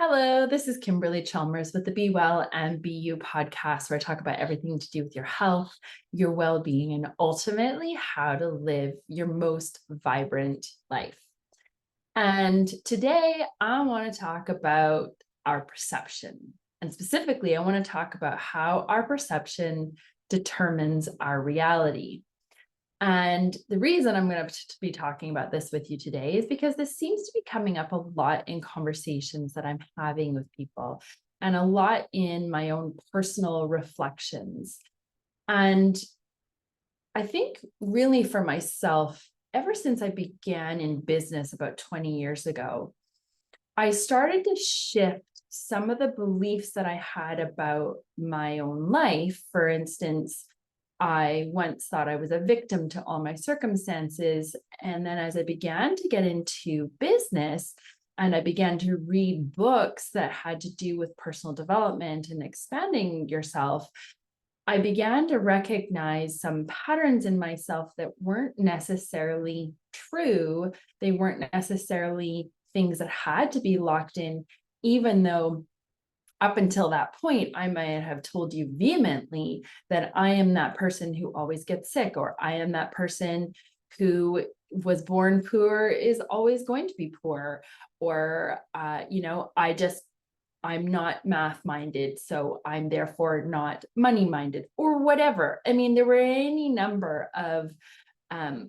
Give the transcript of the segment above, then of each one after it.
Hello, this is Kimberley Chalmers with the Be Well and Be You podcast, where I talk about everything to do with your health, your well being, and ultimately how to live your most vibrant life. And today I want to talk about our perception. And specifically, I want to talk about how our perception determines our reality. And the reason I'm going to be talking about this with you today is because this seems to be coming up a lot in conversations that I'm having with people and a lot in my own personal reflections. And I think really for myself, ever since I began in business about 20 years ago, I started to shift some of the beliefs that I had about my own life. For instance, I once thought I was a victim to all my circumstances. And then as I began to get into business and I began to read books that had to do with personal development and expanding yourself, I began to recognize some patterns in myself that weren't necessarily true. They weren't necessarily things that had to be locked in, even though up until that point, I might have told you vehemently that I am that person who always gets sick, or I am that person who was born poor, is always going to be poor, or, I'm not math minded, so I'm therefore not money minded, or whatever. I mean, there were any number of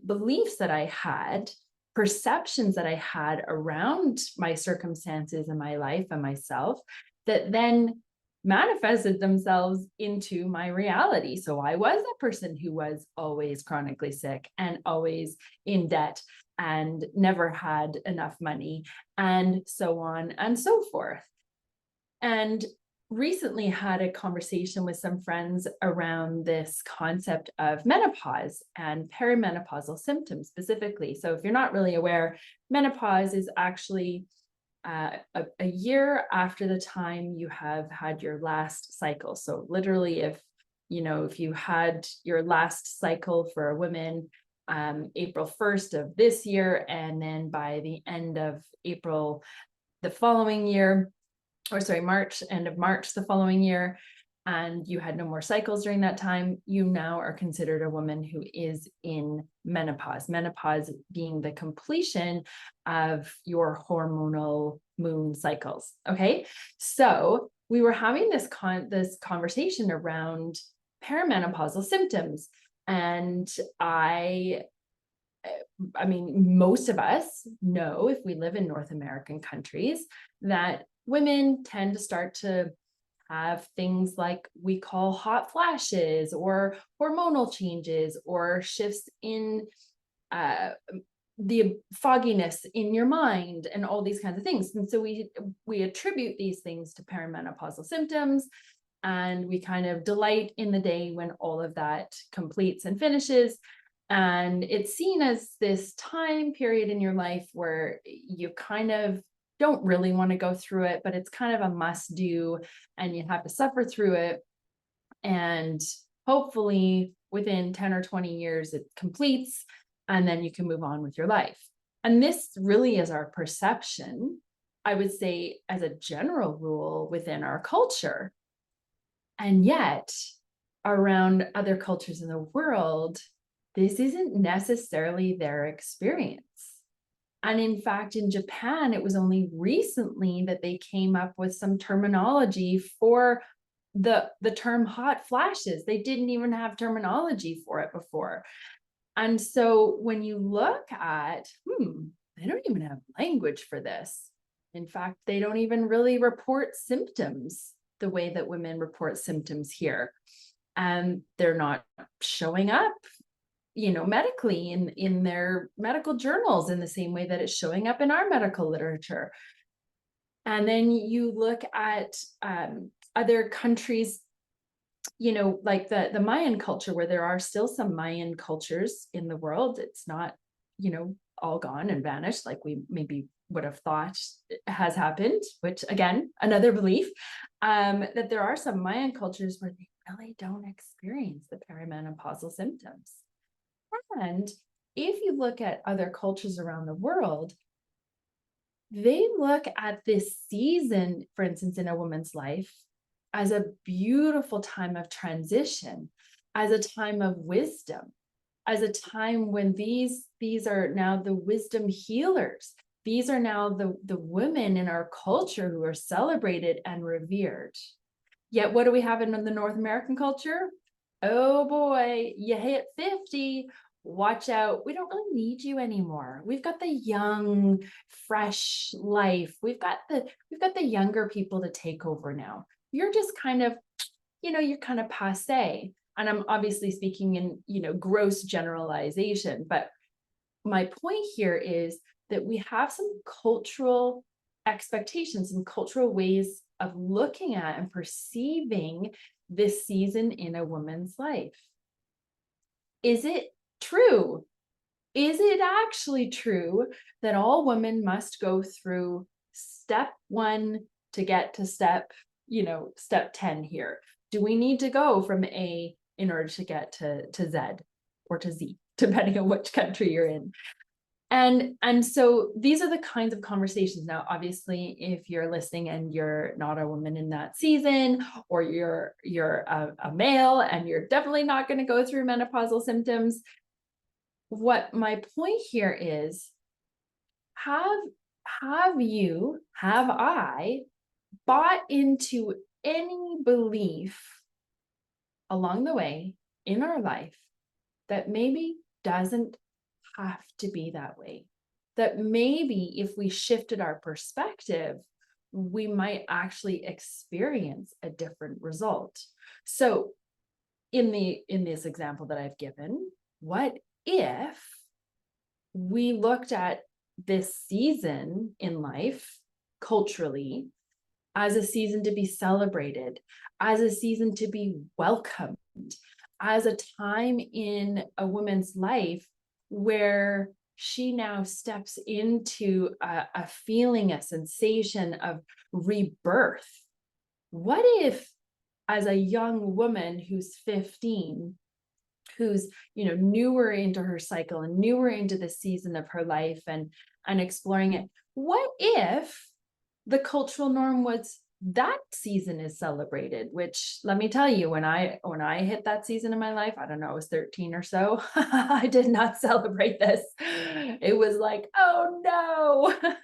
beliefs that I had, perceptions that I had around my circumstances in my life and myself that then manifested themselves into my reality. So I was a person who was always chronically sick and always in debt and never had enough money and so on and so forth. And recently had a conversation with some friends around this concept of menopause and perimenopausal symptoms specifically. So if you're not really aware, menopause is actually a year after the time you have had your last cycle. So literally, if you had your last cycle for a woman April 1st of this year, and then by the end of April the following year, or sorry, end of March the following year, and you had no more cycles during that time, you now are considered a woman who is in menopause. Menopause being the completion of your hormonal moon cycles. Okay. So we were having this conversation around perimenopausal symptoms. And I mean, most of us know, if we live in North American countries, that women tend to start to have things like we call hot flashes or hormonal changes or shifts in the fogginess in your mind and all these kinds of things. And so we attribute these things to perimenopausal symptoms, and we kind of delight in the day when all of that completes and finishes. And it's seen as this time period in your life where you kind of don't really want to go through it, but it's kind of a must do, and you have to suffer through it. And hopefully within 10 or 20 years, it completes, and then you can move on with your life. And this really is our perception, I would say, as a general rule within our culture. And yet, around other cultures in the world, this isn't necessarily their experience. And in fact, in Japan, it was only recently that they came up with some terminology for the term hot flashes. They didn't even have terminology for it before. And so when you look at, they don't even have language for this. In fact, they don't even really report symptoms the way that women report symptoms here. And they're not showing up medically in their medical journals in the same way that it's showing up in our medical literature. And then you look at other countries, like the Mayan culture, where there are still some Mayan cultures in the world. It's not, all gone and vanished like we maybe would have thought has happened, which again, another belief, that there are some Mayan cultures where they really don't experience the perimenopausal symptoms. And if you look at other cultures around the world, they look at this season, for instance, in a woman's life, as a beautiful time of transition, as a time of wisdom, as a time when these are now the wisdom healers. These are now the women in our culture who are celebrated and revered. Yet what do we have in the North American culture? Oh boy, you hit 50, watch out. We don't really need you anymore. We've got the young, fresh life. We've got the younger people to take over now. You're just kind of, you're kind of passé. And I'm obviously speaking in, gross generalization, but my point here is that we have some cultural expectations, some cultural ways of looking at and perceiving this season in a woman's life. Is it true? Is it actually true that all women must go through step 1 to get to step 10 here? Do we need to go from A in order to get to Z or to Z, depending on which country you're in? And so these are the kinds of conversations. Now, obviously, if you're listening and you're not a woman in that season, or you're a male and you're definitely not going to go through menopausal symptoms, what my point here is, have I bought into any belief along the way in our life that maybe doesn't have to be that way? That maybe if we shifted our perspective, we might actually experience a different result. So in this example that I've given, what if we looked at this season in life culturally as a season to be celebrated, as a season to be welcomed, as a time in a woman's life where she now steps into a feeling, a sensation of rebirth? What if, as a young woman who's 15, who's newer into her cycle and newer into the season of her life and exploring it, what if the cultural norm was that season is celebrated? Which, let me tell you, when I hit that season in my life, I don't know, I was 13 or so, I did not celebrate this. It was like, oh no,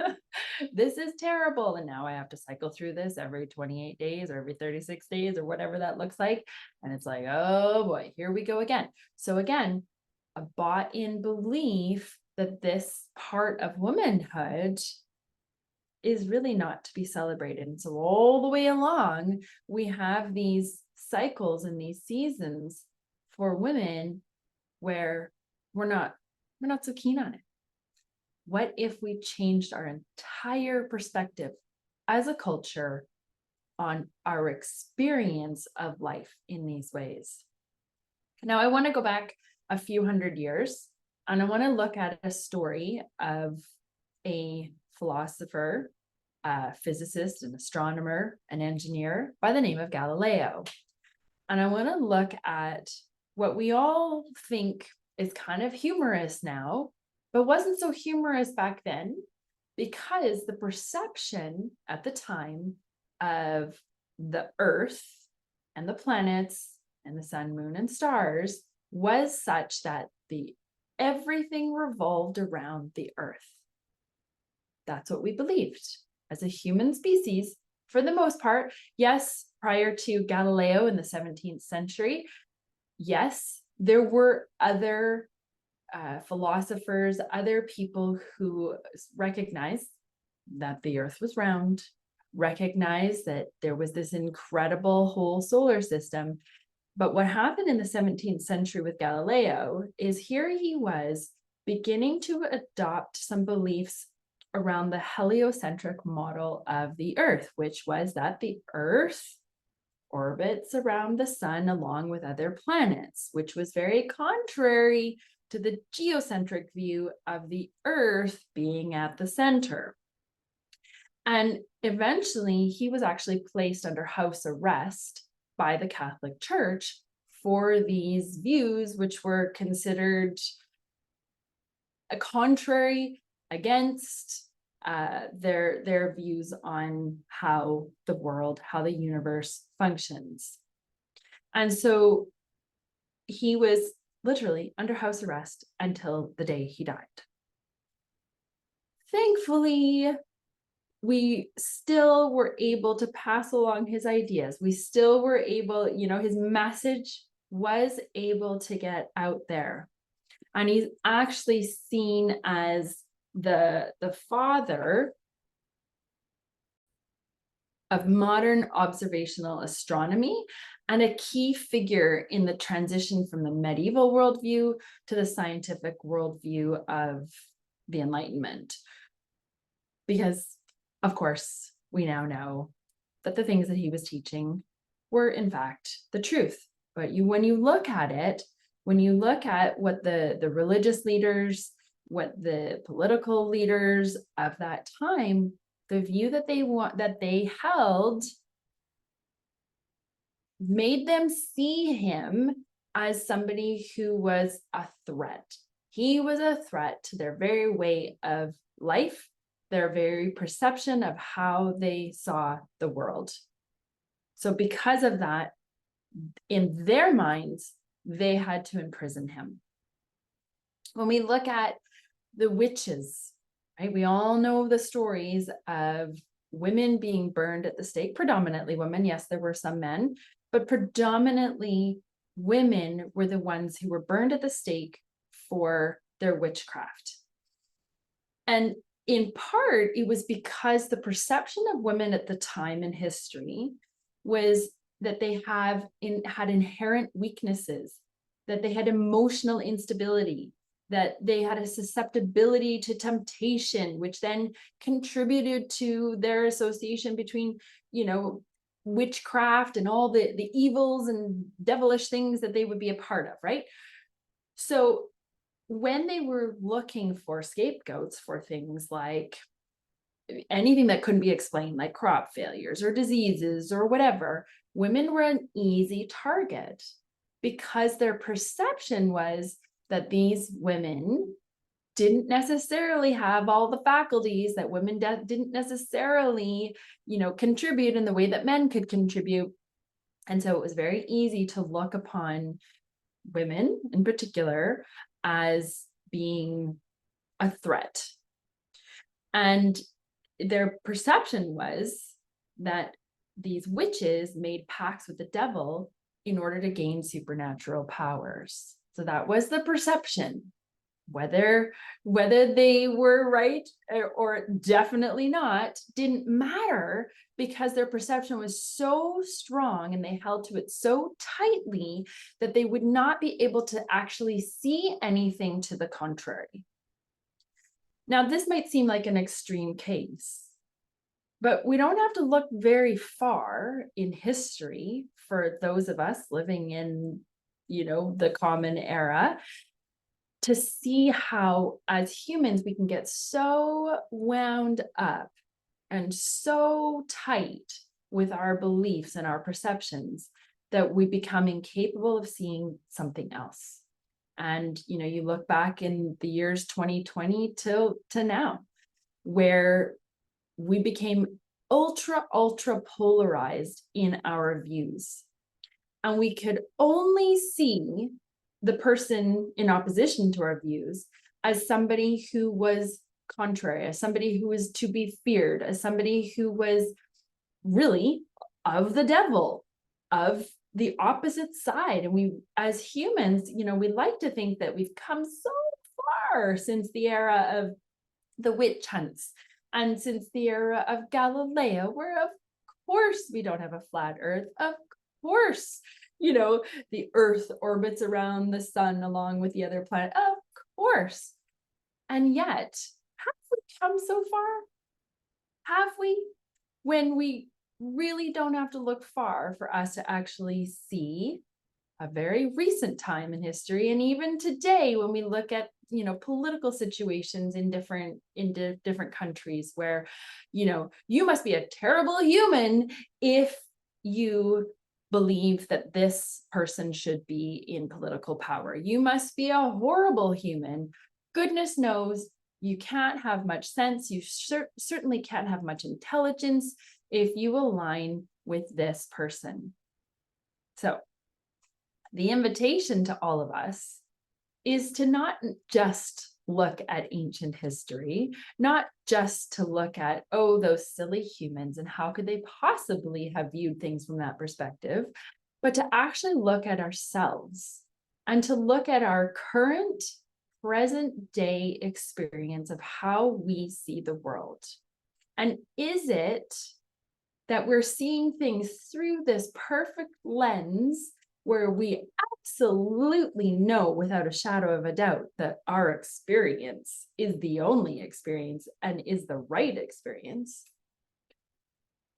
this is terrible. And now I have to cycle through this every 28 days or every 36 days or whatever that looks like. And it's like, oh boy, here we go again. So again, a bought in belief that this part of womanhood is really not to be celebrated. And so all the way along, we have these cycles and these seasons for women where we're not so keen on it. What if we changed our entire perspective as a culture on our experience of life in these ways? Now, I want to go back a few hundred years, and I want to look at a story of a philosopher, a physicist, an astronomer, an engineer by the name of Galileo. And I want to look at what we all think is kind of humorous now, but wasn't so humorous back then, because the perception at the time of the Earth and the planets and the sun, moon, and stars was such that everything revolved around the Earth. That's what we believed as a human species, for the most part. Yes, prior to Galileo in the 17th century, yes, there were other philosophers, other people who recognized that the Earth was round, recognized that there was this incredible whole solar system. But what happened in the 17th century with Galileo is here he was beginning to adopt some beliefs around the heliocentric model of the Earth, which was that the Earth orbits around the sun along with other planets, which was very contrary to the geocentric view of the Earth being at the center. And eventually he was actually placed under house arrest by the Catholic Church for these views, which were considered a contrary against their views on how the world, how the universe functions. And so he was literally under house arrest until the day he died. Thankfully, we still were able to pass along his ideas. We still were able, his message was able to get out there. And he's actually seen as the father of modern observational astronomy and a key figure in the transition from the medieval worldview to the scientific worldview of the Enlightenment. Because, of course, we now know that the things that he was teaching were, in fact, the truth. But when you look at it, when you look at what the religious leaders, what the political leaders of that time, the view that they held made them see him as somebody who was a threat. He was a threat to their very way of life, their very perception of how they saw the world. So because of that, in their minds, they had to imprison him. When we look at the witches, right, we all know the stories of women being burned at the stake, predominantly women. Yes, there were some men, but predominantly women were the ones who were burned at the stake for their witchcraft. And in part, it was because the perception of women at the time in history was that they had inherent weaknesses, that they had emotional instability, that they had a susceptibility to temptation, which then contributed to their association between, witchcraft and all the evils and devilish things that they would be a part of, right? So when they were looking for scapegoats for things like anything that couldn't be explained, like crop failures or diseases or whatever, women were an easy target because their perception was that these women didn't necessarily have all the faculties, that women didn't necessarily, contribute in the way that men could contribute. And so it was very easy to look upon women in particular as being a threat. And their perception was that these witches made pacts with the devil in order to gain supernatural powers. So that was the perception. Whether they were right or definitely not didn't matter, because their perception was so strong and they held to it so tightly that they would not be able to actually see anything to the contrary. Now, this might seem like an extreme case, but we don't have to look very far in history for those of us living in, the common era, to see how, as humans, we can get so wound up and so tight with our beliefs and our perceptions that we become incapable of seeing something else. And, you look back in the years 2020 to now, where we became ultra polarized in our views. And we could only see the person in opposition to our views as somebody who was contrary, as somebody who was to be feared, as somebody who was really of the devil, of the opposite side. And we, as humans, we like to think that we've come so far since the era of the witch hunts and since the era of Galileo, where of course we don't have a flat earth, of course the earth orbits around the sun along with the other planet, of course. And yet, have we come so far? Have we? When we really don't have to look far for us to actually see a very recent time in history, and even today when we look at political situations in different countries where you must be a terrible human if you believe that this person should be in political power. You must be a horrible human. Goodness knows You can't have much sense. You certainly can't have much intelligence if you align with this person. So the invitation to all of us is to not just look at ancient history, not just to look at, oh, those silly humans and how could they possibly have viewed things from that perspective, but to actually look at ourselves and to look at our current present day experience of how we see the world. And is it that we're seeing things through this perfect lens where we absolutely know without a shadow of a doubt that our experience is the only experience and is the right experience?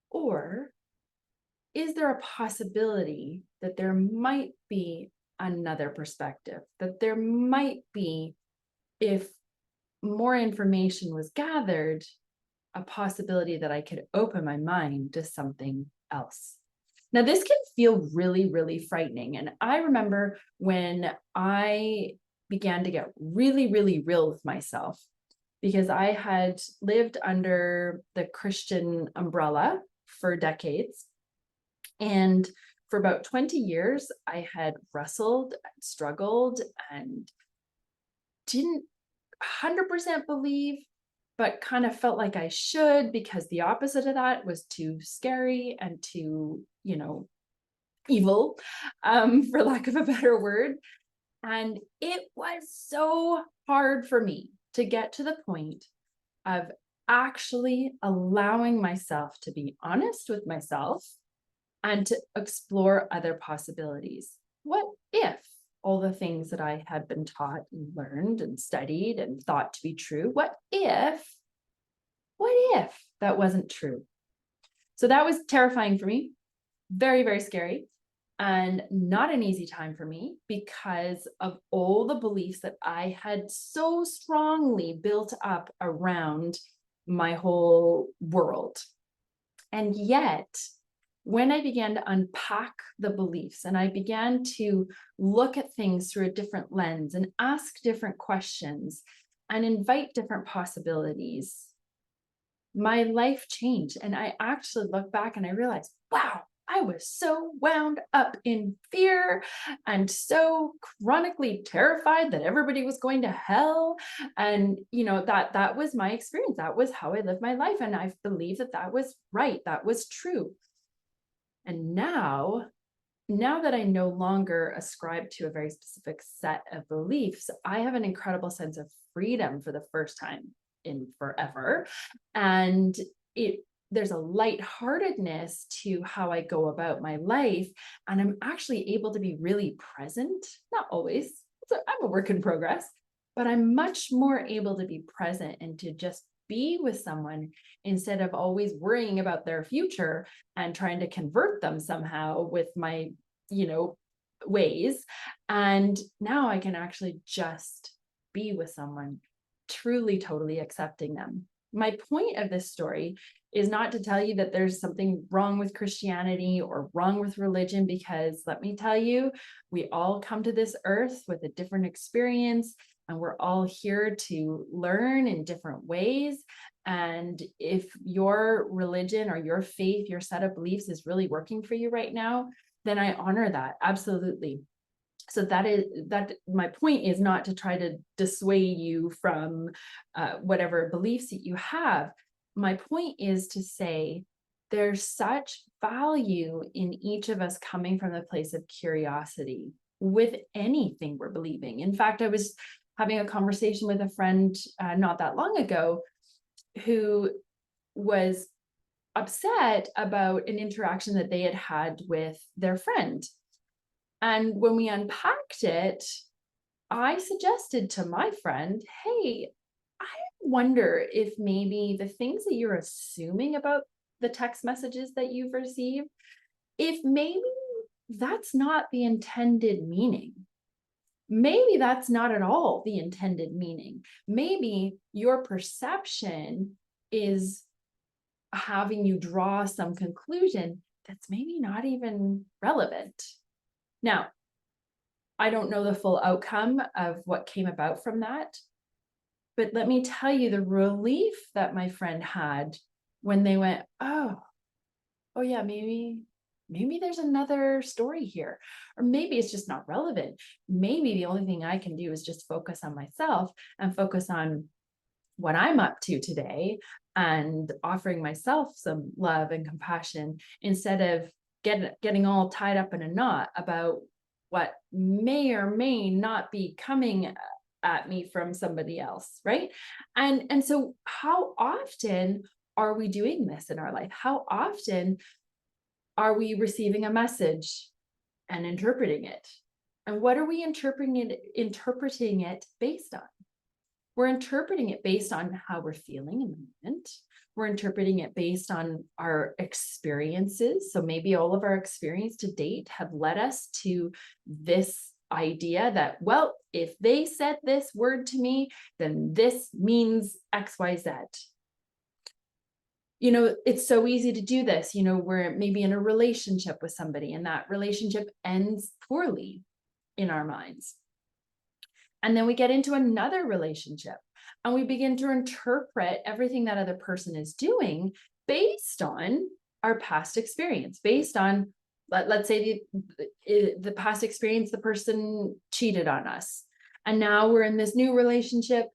Or is there a possibility that there might be another perspective, that there might be, if more information was gathered, a possibility that I could open my mind to something else? Now, this can feel really, really frightening. And I remember when I began to get really, really real with myself, because I had lived under the Christian umbrella for decades. And for about 20 years, I had wrestled, struggled, and didn't 100% believe, but kind of felt like I should, because the opposite of that was too scary and too, evil, for lack of a better word. And it was so hard for me to get to the point of actually allowing myself to be honest with myself and to explore other possibilities. What if all the things that I had been taught and learned and studied and thought to be true, what if that wasn't true? So that was terrifying for me, very, very scary, and not an easy time for me because of all the beliefs that I had so strongly built up around my whole world. And yet, when I began to unpack the beliefs and I began to look at things through a different lens and ask different questions and invite different possibilities, my life changed. And I actually look back and I realized, wow, I was so wound up in fear and so chronically terrified that everybody was going to hell. And, that was my experience. That was how I lived my life. And I believe that was right. That was true. And now that I no longer ascribe to a very specific set of beliefs, I have an incredible sense of freedom for the first time in forever. And there's a lightheartedness to how I go about my life. And I'm actually able to be really present. Not always. I'm a work in progress, but I'm much more able to be present and to just be with someone instead of always worrying about their future and trying to convert them somehow with my, ways. And now I can actually just be with someone, truly, totally accepting them. My point of this story is not to tell you that there's something wrong with Christianity or wrong with religion, because let me tell you, we all come to this earth with a different experience. And we're all here to learn in different ways. And if your religion or your faith, your set of beliefs is really working for you right now, then I honor that. Absolutely. So that my point is not to try to dissuade you from whatever beliefs that you have. My point is to say there's such value in each of us coming from the place of curiosity with anything we're believing. In fact, I was having a conversation with a friend not that long ago who was upset about an interaction that they had had with their friend. And when we unpacked it, I suggested to my friend, hey, I wonder if maybe the things that you're assuming about the text messages that you've received, if maybe that's not the intended meaning. Maybe that's not at all the intended meaning. Maybe your perception is having you draw some conclusion that's maybe not even relevant. Now, I don't know the full outcome of what came about from that, But let me tell you the relief that my friend had when they went, oh yeah, maybe there's another story here, or maybe it's just not relevant. Maybe the only thing I can do is just focus on myself and focus on what I'm up to today and offering myself some love and compassion instead of getting all tied up in a knot about what may or may not be coming at me from somebody else, right? And so how often are we doing this in our life? How often are we receiving a message and interpreting it? And what are we interpreting it based on? We're interpreting it based on how we're feeling in the moment. We're interpreting it based on our experiences. So maybe all of our experience to date have led us to this idea that, well, if they said this word to me, then this means X, Y, Z. It's so easy to do this. We're maybe in a relationship with somebody and that relationship ends poorly in our minds. And then we get into another relationship and we begin to interpret everything that other person is doing based on our past experience, based on, let's say the past experience, the person cheated on us. And now we're in this new relationship.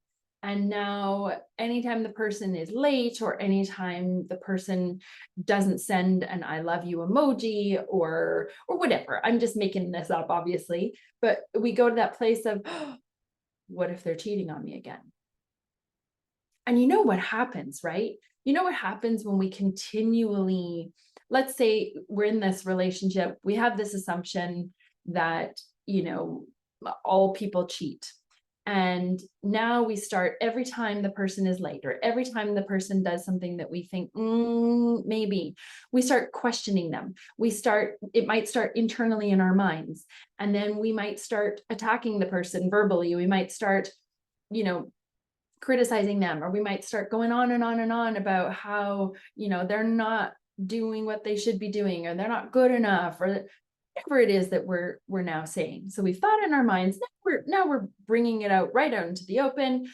And now anytime the person is late or anytime the person doesn't send an I love you emoji or whatever, I'm just making this up, obviously, but we go to that place of, what if they're cheating on me again? And you know what happens, right? You know what happens when we continually, let's say we're in this relationship, we have this assumption that, all people cheat. And now we start, every time the person is late or every time the person does something that we think, maybe, we start questioning them. It might start internally in our minds. And then we might start attacking the person verbally. We might start, criticizing them, or we might start going on and on and on about how, they're not doing what they should be doing, or they're not good enough, or whatever it is that we're now saying. So we've thought in our minds, now we're bringing it out right out into the open.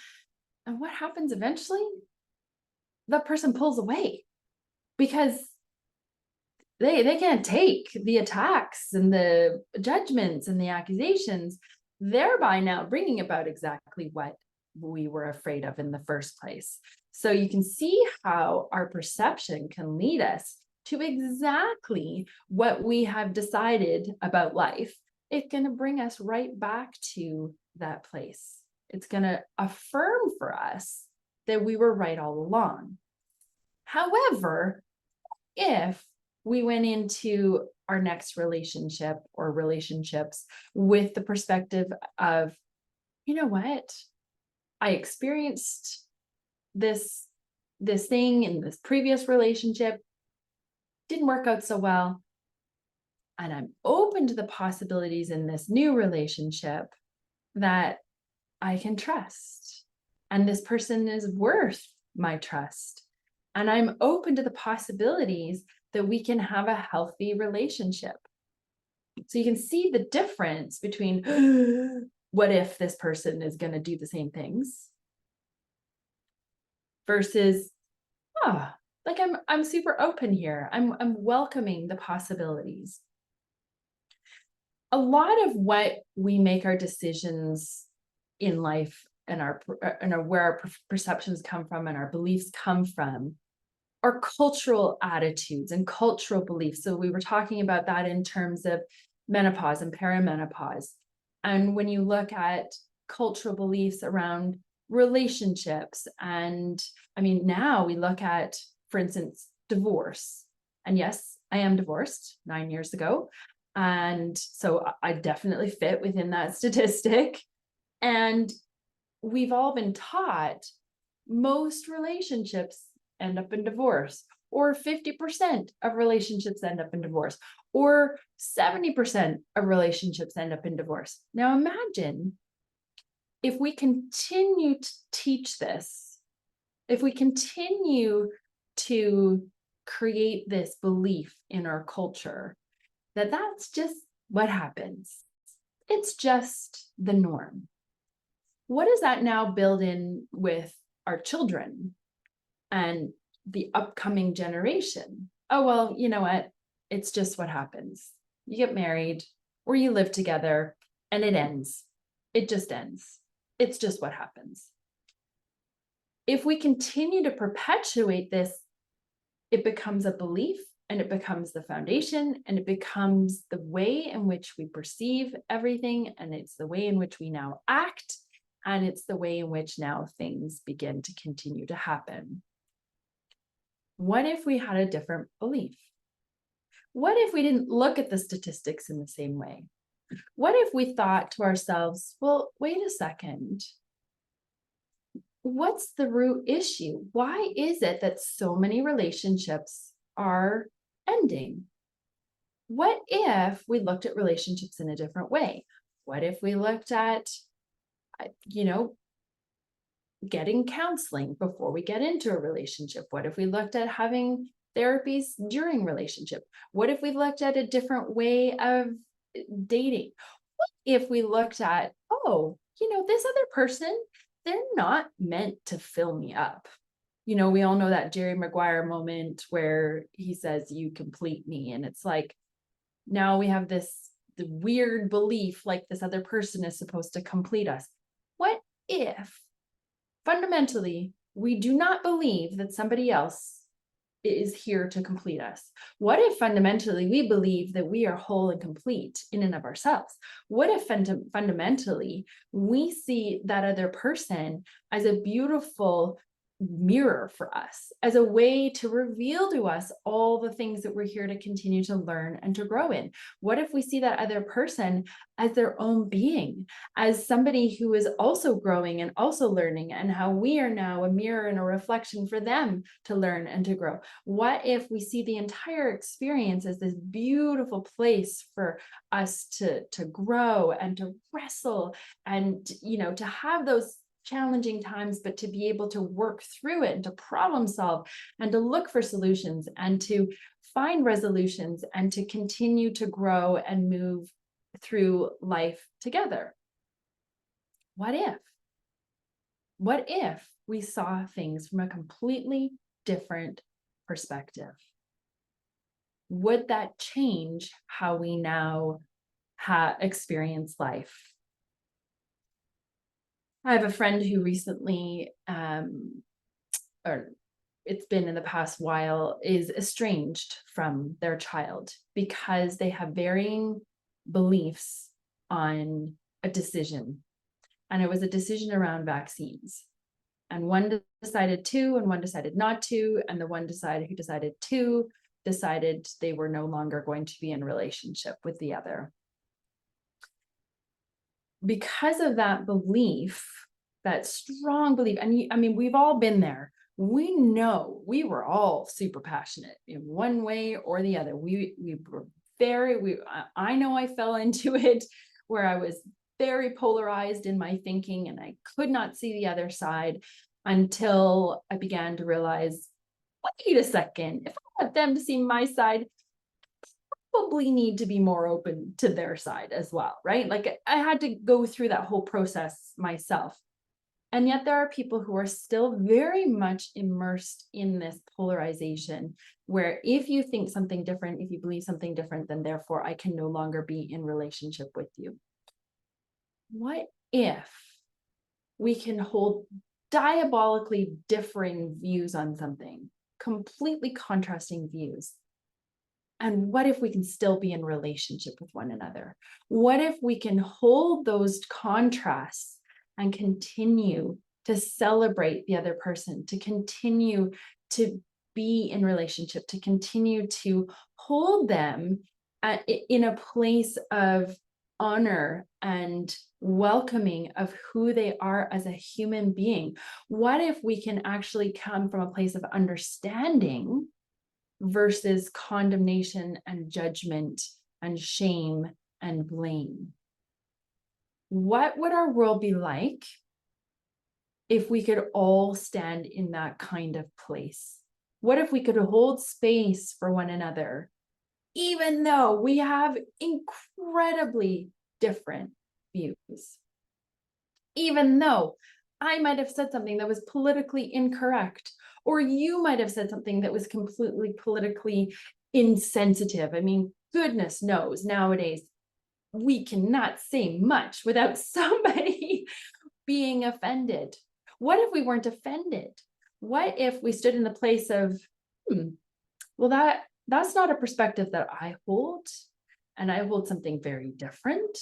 And what happens eventually? That person pulls away because they can't take the attacks and the judgments and the accusations, thereby now bringing about exactly what we were afraid of in the first place. So you can see how our perception can lead us to exactly what we have decided about life. It's going to bring us right back to that place. It's going to affirm for us that we were right all along. However, if we went into our next relationship or relationships with the perspective of, you know what, I experienced this thing in this previous relationship, didn't work out so well, and I'm open to the possibilities in this new relationship that I can trust, and this person is worth my trust, and I'm open to the possibilities that we can have a healthy relationship. So you can see the difference between what if this person is going to do the same things versus, like I'm super open here. I'm welcoming the possibilities. A lot of what we make our decisions in life and where our perceptions come from and our beliefs come from are cultural attitudes and cultural beliefs. So we were talking about that in terms of menopause and perimenopause. And when you look at cultural beliefs around relationships, and now we look at, for instance, divorce. And yes, I am divorced 9 years ago. And so I definitely fit within that statistic. And we've all been taught most relationships end up in divorce, or 50% of relationships end up in divorce, or 70% of relationships end up in divorce. Now imagine if we continue to teach this, if we continue to create this belief in our culture that that's just what happens, it's just the norm. What does that now build in with our children and the upcoming generation? Oh, well, you know what? It's just what happens. You get married or you live together and it ends. It just ends. It's just what happens. If we continue to perpetuate this, it becomes a belief and it becomes the foundation and it becomes the way in which we perceive everything. And it's the way in which we now act. And it's the way in which now things begin to continue to happen. What if we had a different belief? What if we didn't look at the statistics in the same way? What if we thought to ourselves, well, wait a second. What's the root issue? Why is it that so many relationships are ending? What if we looked at relationships in a different way? What if we looked at, getting counseling before we get into a relationship? What if we looked at having therapies during relationship? What if we looked at a different way of dating? What if we looked at, this other person, they're not meant to fill me up. We all know that Jerry Maguire moment where he says, you complete me. And it's like, now we have the weird belief like this other person is supposed to complete us. What if fundamentally we do not believe that somebody else is here to complete us? What if fundamentally we believe that we are whole and complete in and of ourselves? What if fundamentally we see that other person as a beautiful mirror for us, as a way to reveal to us all the things that we're here to continue to learn and to grow in? What if we see that other person as their own being, as somebody who is also growing and also learning, and how we are now a mirror and a reflection for them to learn and to grow? What if we see the entire experience as this beautiful place for us to grow and to wrestle and, to have those challenging times, but to be able to work through it and to problem solve and to look for solutions and to find resolutions and to continue to grow and move through life together? What if we saw things from a completely different perspective? Would that change how we now experience life? I have a friend who recently, or it's been in the past while, is estranged from their child because they have varying beliefs on a decision. And it was a decision around vaccines. And one decided to, and one decided not to, and the one who decided to decided they were no longer going to be in relationship with the other. Because of that belief, that strong belief, and we've all been there. We know we were all super passionate in one way or the other. We were I know I fell into it where I was very polarized in my thinking and I could not see the other side until I began to realize, wait a second, if I want them to see my side, probably need to be more open to their side as well, right? Like I had to go through that whole process myself. And yet there are people who are still very much immersed in this polarization, where if you think something different, if you believe something different, then therefore I can no longer be in relationship with you. What if we can hold diabolically differing views on something, completely contrasting views? And what if we can still be in relationship with one another? What if we can hold those contrasts and continue to celebrate the other person, to continue to be in relationship, to continue to hold them in a place of honor and welcoming of who they are as a human being? What if we can actually come from a place of understanding versus condemnation and judgment and shame and blame? What would our world be like if we could all stand in that kind of place? What if we could hold space for one another, even though we have incredibly different views? even though I might have said something that was politically incorrect, or you might have said something that was completely politically insensitive. I mean, goodness knows nowadays we cannot say much without somebody being offended. What if we weren't offended? What if we stood in the place of, well, that's not a perspective that I hold, and I hold something very different.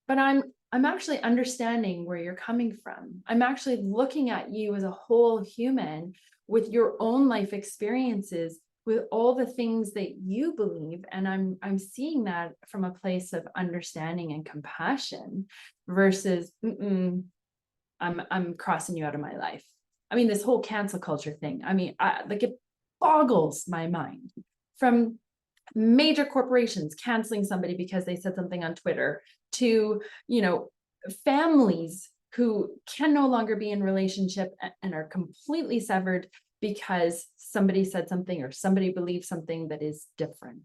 But I'm actually understanding where you're coming from. I'm actually looking at you as a whole human with your own life experiences, with all the things that you believe, and I'm seeing that from a place of understanding and compassion versus I'm crossing you out of my life. I mean, this whole cancel culture thing. I mean, like, it boggles my mind, from major corporations canceling somebody because they said something on Twitter, to, families who can no longer be in relationship and are completely severed because somebody said something or somebody believes something that is different.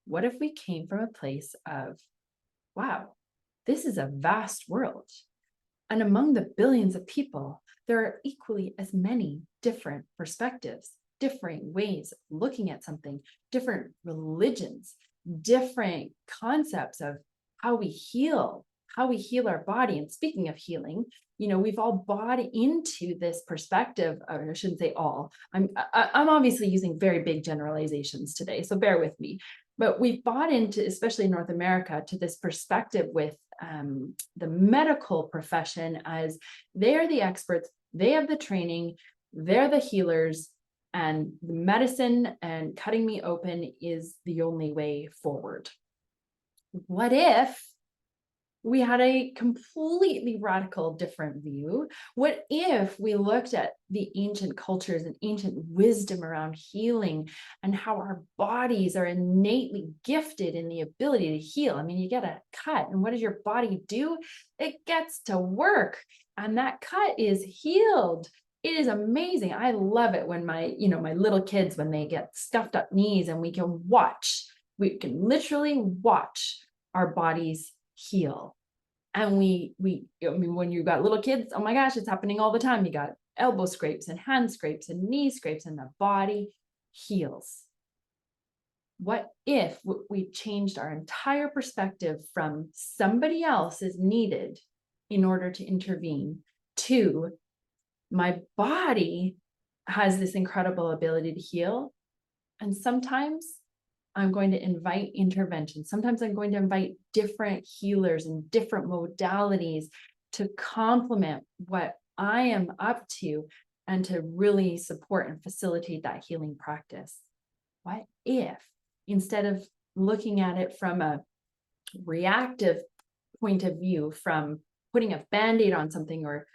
What if we came from a place of, wow, this is a vast world, and among the billions of people, there are equally as many different perspectives, differing ways of looking at something, different religions, different concepts of how we heal our body. And speaking of healing, we've all bought into this perspective, or I shouldn't say all. I'm obviously using very big generalizations today, so bear with me. But we've bought into, especially in North America, to this perspective with the medical profession as they're the experts, they have the training, they're the healers, and the medicine and cutting me open is the only way forward. What if we had a completely radical different view? What if we looked at the ancient cultures and ancient wisdom around healing and how our bodies are innately gifted in the ability to heal? I mean, you get a cut, and what does your body do? It gets to work, and that cut is healed. It is amazing. I love it when my little kids, when they get scuffed up knees, and we can literally watch our bodies heal. And I mean, when you've got little kids, oh my gosh, it's happening all the time. You got elbow scrapes and hand scrapes and knee scrapes, and the body heals. What if we changed our entire perspective from somebody else is needed in order to intervene to my body has this incredible ability to heal, and sometimes I'm going to invite intervention. Sometimes I'm going to invite different healers and different modalities to complement what I am up to and to really support and facilitate that healing practice. What if, instead of looking at it from a reactive point of view, from putting a Band-Aid on something or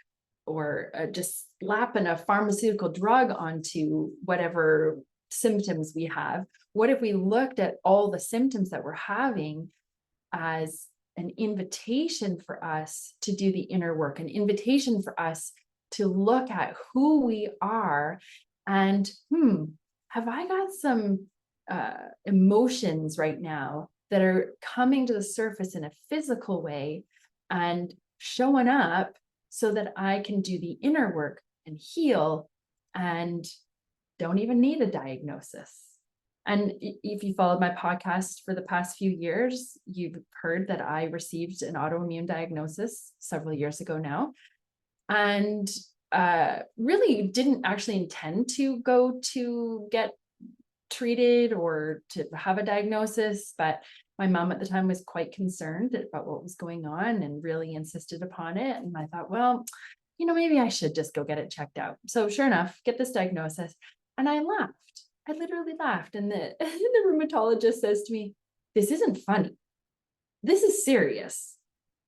just slapping a pharmaceutical drug onto whatever symptoms we have, what if we looked at all the symptoms that we're having as an invitation for us to do the inner work, an invitation for us to look at who we are and, have I got some emotions right now that are coming to the surface in a physical way and showing up so that I can do the inner work and heal and don't even need a diagnosis. And if you followed my podcast for the past few years, you've heard that I received an autoimmune diagnosis several years ago now, and really didn't actually intend to go to get treated or to have a diagnosis, but my mom at the time was quite concerned about what was going on and really insisted upon it. And I thought, well, maybe I should just go get it checked out. So sure enough, get this diagnosis. And I laughed. I literally laughed. And the rheumatologist says to me, this isn't funny. This is serious.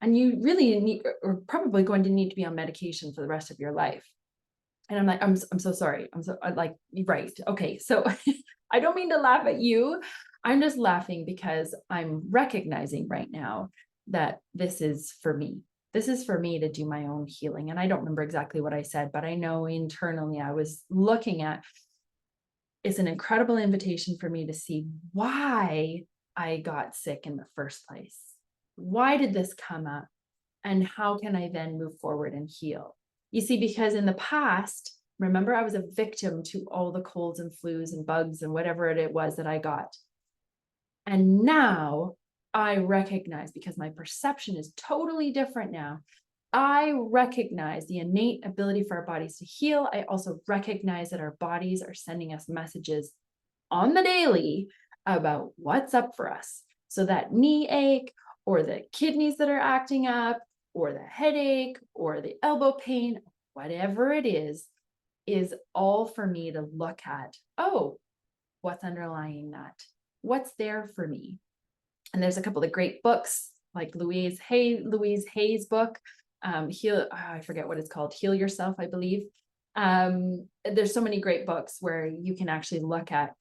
And you really need, or probably going to need to be on medication for the rest of your life. And I'm like, I'm so sorry. I'm like, right. Okay. So I don't mean to laugh at you. I'm just laughing because I'm recognizing right now that this is for me. This is for me to do my own healing. And I don't remember exactly what I said, but I know internally I was looking at, it's an incredible invitation for me to see why I got sick in the first place. Why did this come up? And how can I then move forward and heal? You see, because in the past, remember, I was a victim to all the colds and flus and bugs and whatever it was that I got. And now I recognize, because my perception is totally different now, I recognize the innate ability for our bodies to heal. I also recognize that our bodies are sending us messages on the daily about what's up for us. So that knee ache, or the kidneys that are acting up, or the headache, or the elbow pain, whatever it is all for me to look at. Oh, what's underlying that? What's there for me? And there's a couple of great books, like Louise Hay's book, I forget what it's called, Heal Yourself, I believe. There's so many great books where you can actually look at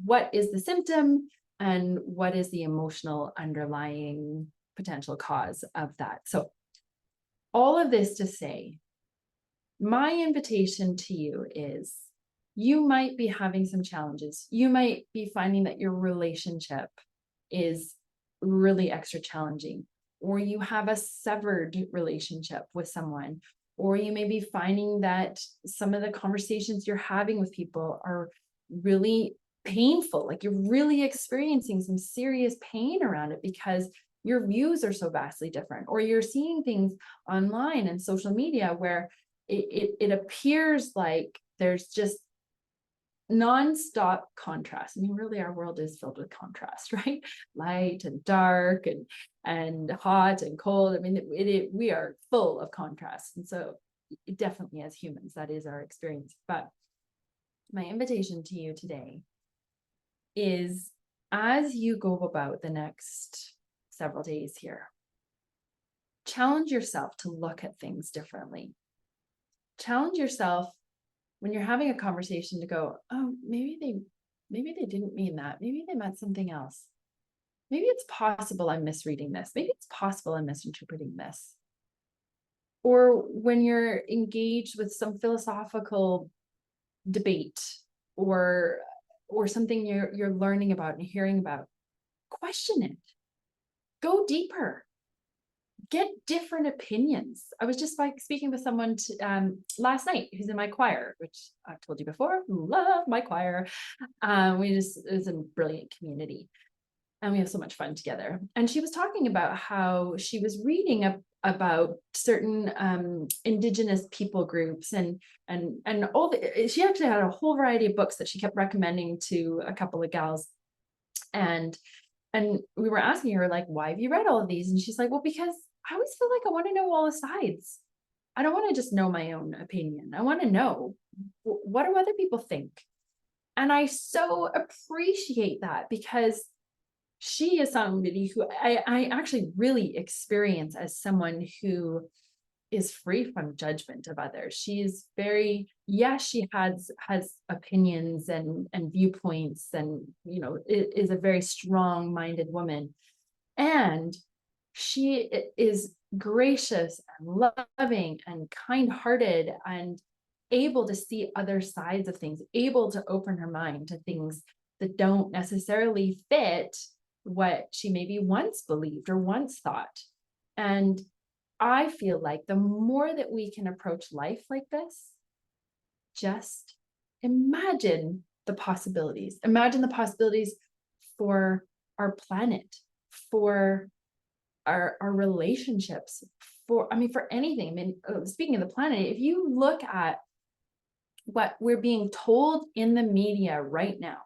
what is the symptom and what is the emotional underlying potential cause of that. So all of this to say, my invitation to you is, you might be having some challenges. You might be finding that your relationship is really extra challenging, or you have a severed relationship with someone, or you may be finding that some of the conversations you're having with people are really painful, like you're really experiencing some serious pain around it because your views are so vastly different, or you're seeing things online and social media where it appears like there's just nonstop contrast. I mean, really, our world is filled with contrast, right? Light and dark, and hot and cold. I mean, we are full of contrast. And so definitely as humans, that is our experience. But my invitation to you today is, as you go about the next several days here, challenge yourself to look at things differently. Challenge yourself when you're having a conversation to go, oh, maybe they didn't mean that. Maybe they meant something else. Maybe it's possible I'm misreading this. Maybe it's possible I'm misinterpreting this. Or when you're engaged with some philosophical debate, or something you're learning about and hearing about, question it. Go deeper. Get different opinions. I was just speaking with someone last night who's in my choir, which I've told you before, love my choir. It was a brilliant community, and we have so much fun together. And she was talking about how she was reading about certain Indigenous people groups, and she actually had a whole variety of books that she kept recommending to a couple of gals. And we were asking her, like, why have you read all of these? And she's like, well, because I always feel like I want to know all the sides. I don't want to just know my own opinion. I want to know, what do other people think? And I so appreciate that, because she is somebody who I actually really experience as someone who is free from judgment of others. She is very, yes, she has opinions and viewpoints, and is a very strong-minded woman. And she is gracious and loving and kind-hearted and able to see other sides of things, able to open her mind to things that don't necessarily fit what she maybe once believed or once thought. And I feel like the more that we can approach life like this, just imagine the possibilities. Imagine the possibilities for our planet, for our relationships, for anything. I mean, speaking of the planet, if you look at what we're being told in the media right now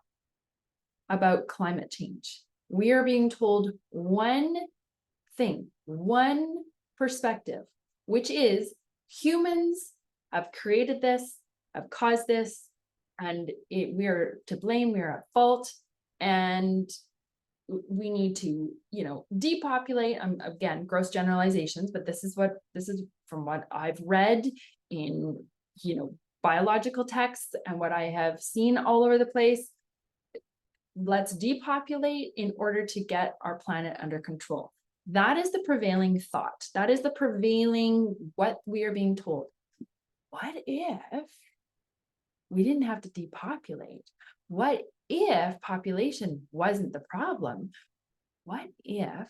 about climate change, we are being told one thing, one perspective, which is humans have created this, have caused this, and we're to blame, we're at fault, and we need to, depopulate. Again, gross generalizations, but this is from what I've read in, biological texts and what I have seen all over the place. Let's depopulate in order to get our planet under control. That is the prevailing thought. That is the prevailing what we are being told. What if we didn't have to depopulate? What if population wasn't the problem? What if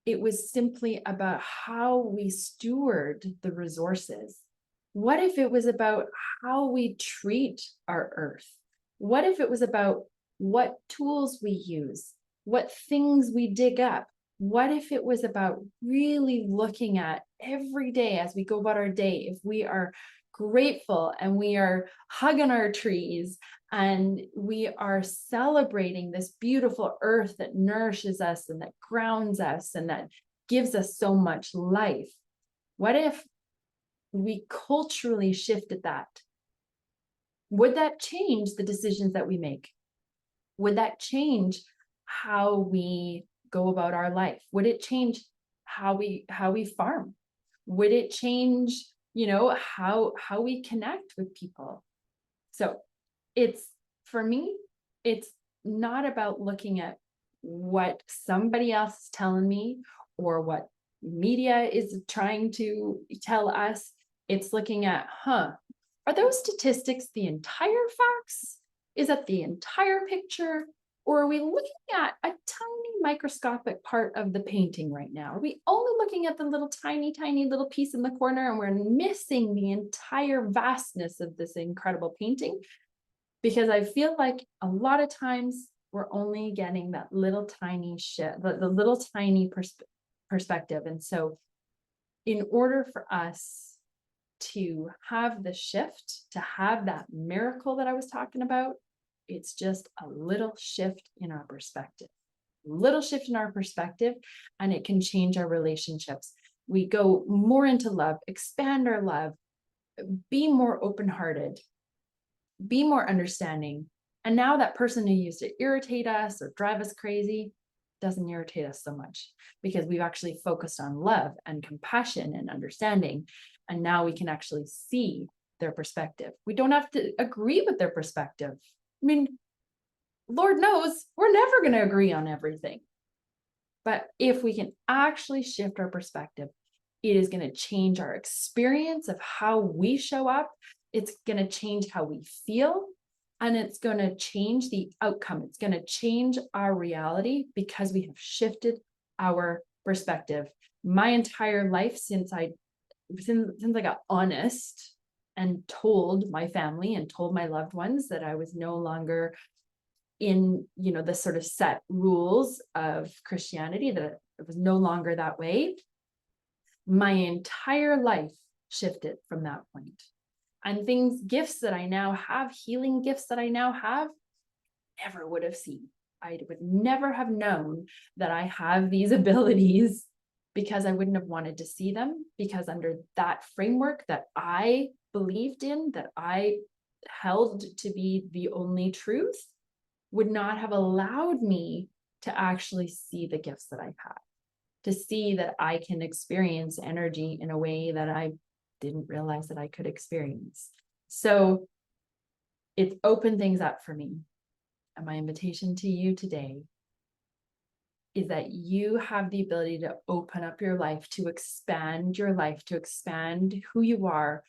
it was simply about how we steward the resources? What if it was about how we treat our earth? What if it was about what tools we use, what things we dig up? What if it was about really looking at every day as we go about our day, if we are grateful and we are hugging our trees and we are celebrating this beautiful earth that nourishes us and that grounds us and that gives us so much life? What if we culturally shifted that? Would that change the decisions that we make? Would that change how we go about our life? Would it change how we farm? Would it change, how we connect with people? So for me, it's not about looking at what somebody else is telling me or what media is trying to tell us. It's looking at, are those statistics the entire facts? Is that the entire picture? Or are we looking at a tiny microscopic part of the painting right now? Are we only looking at the little tiny little piece in the corner and we're missing the entire vastness of this incredible painting? Because I feel like a lot of times we're only getting that little tiny the little tiny perspective. And so in order for us to have the shift, to have that miracle that I was talking about, it's just a little shift in our perspective, and it can change our relationships. We go more into love, expand our love, be more open-hearted, be more understanding. And now that person who used to irritate us or drive us crazy doesn't irritate us so much, because we've actually focused on love and compassion and understanding. And now we can actually see their perspective. We don't have to agree with their perspective. I mean, Lord knows we're never going to agree on everything. But if we can actually shift our perspective, it is going to change our experience of how we show up. It's going to change how we feel, and it's going to change the outcome. It's going to change our reality because we have shifted our perspective. My entire life since I got honest and told my family and told my loved ones that I was no longer in, the sort of set rules of Christianity, that it was no longer that way, my entire life shifted from that point. And gifts that I now have, healing gifts that I now have, never would have seen. I would never have known that I have these abilities, because I wouldn't have wanted to see them, because under that framework that I believed in, that I held to be the only truth, would not have allowed me to actually see the gifts that I have, to see that I can experience energy in a way that I didn't realize that I could experience. So it's opened things up for me. And my invitation to you today is that you have the ability to open up your life, to expand your life, to expand who you are.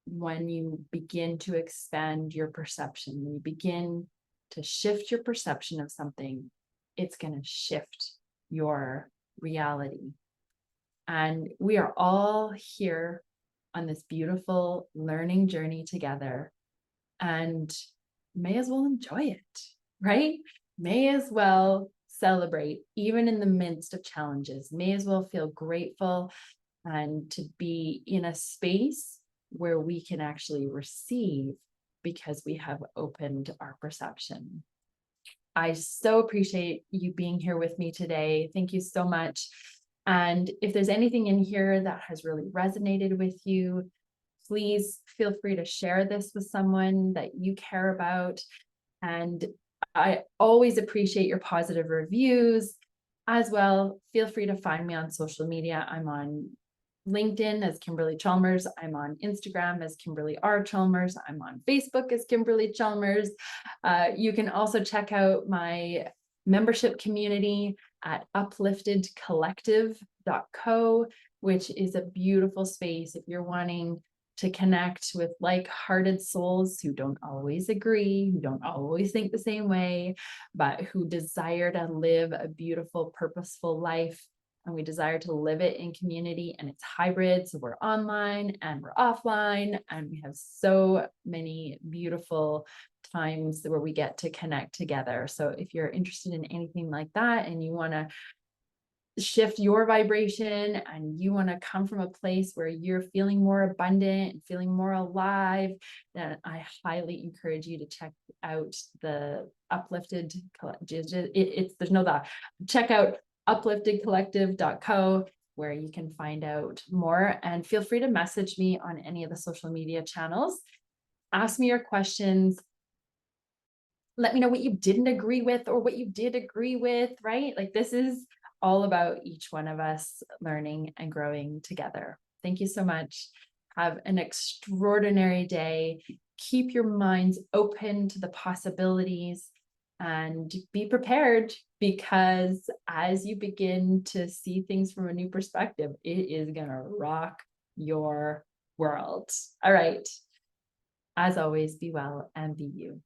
When you begin to expand your perception, when you begin to shift your perception of something, it's going to shift your reality. And we are all here on this beautiful learning journey together, and may as well enjoy it, right? May as well celebrate, even in the midst of challenges. May as well feel grateful, and to be in a space where we can actually receive, because we have opened our perception. I so appreciate you being here with me today. Thank you so much. And if there's anything in here that has really resonated with you, please feel free to share this with someone that you care about. And I always appreciate your positive reviews as well. Feel free to find me on social media. I'm on LinkedIn as Kimberley Chalmers. I'm on Instagram as Kimberley R. Chalmers. I'm on Facebook as Kimberley Chalmers. You can also check out my membership community at upliftedcollective.co, which is a beautiful space if you're wanting to connect with like-hearted souls who don't always agree, who don't always think the same way, but who desire to live a beautiful, purposeful life. And we desire to live it in community, and it's hybrid. So we're online and we're offline, and we have so many beautiful times where we get to connect together. So if you're interested in anything like that and you want to shift your vibration and you want to come from a place where you're feeling more abundant and feeling more alive, then I highly encourage you to check out the uplifted there's no that check out upliftedcollective.co, where you can find out more, and feel free to message me on any of the social media channels. Ask me your questions. Let me know what you didn't agree with or what you did agree with, right? Like, this is all about each one of us learning and growing together. Thank you so much. Have an extraordinary day. Keep your minds open to the possibilities and be prepared, because as you begin to see things from a new perspective, it is going to rock your world. All right. As always, be well and be you.